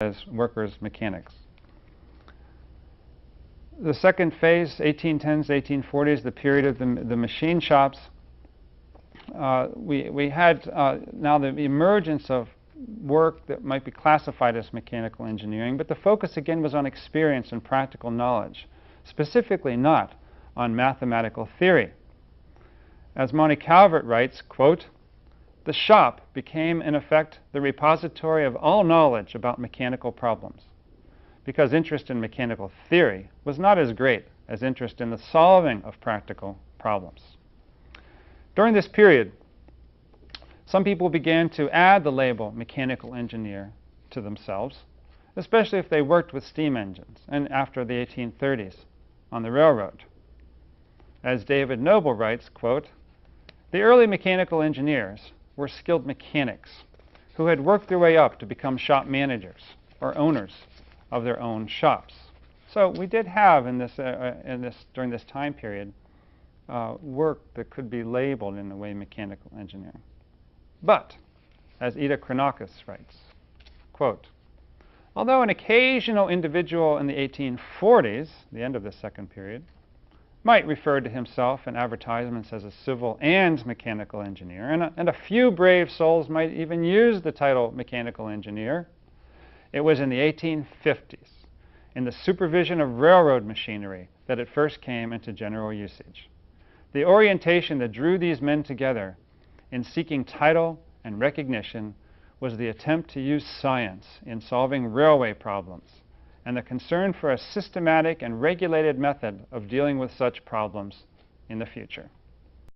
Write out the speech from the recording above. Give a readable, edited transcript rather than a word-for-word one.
as workers' mechanics. The second phase, 1810s, 1840s, the period of the machine shops, we had now the emergence of work that might be classified as mechanical engineering, but the focus again was on experience and practical knowledge, specifically not on mathematical theory. As Monty Calvert writes, quote, "The shop became in effect the repository of all knowledge about mechanical problems, because interest in mechanical theory was not as great as interest in the solving of practical problems." During this period, some people began to add the label mechanical engineer to themselves, especially if they worked with steam engines, and after the 1830s on the railroad. As David Noble writes, quote, "The early mechanical engineers were skilled mechanics who had worked their way up to become shop managers or owners of their own shops." So we did have during this time period work that could be labeled in the way mechanical engineering. But, as Ida Chronakis writes, quote, "Although an occasional individual in the 1840s, the end of the second period, might refer to himself in advertisements as a civil and mechanical engineer, and a few brave souls might even use the title mechanical engineer, it was in the 1850s, in the supervision of railroad machinery, that it first came into general usage. The orientation that drew these men together in seeking title and recognition was the attempt to use science in solving railway problems, and the concern for a systematic and regulated method of dealing with such problems in the future."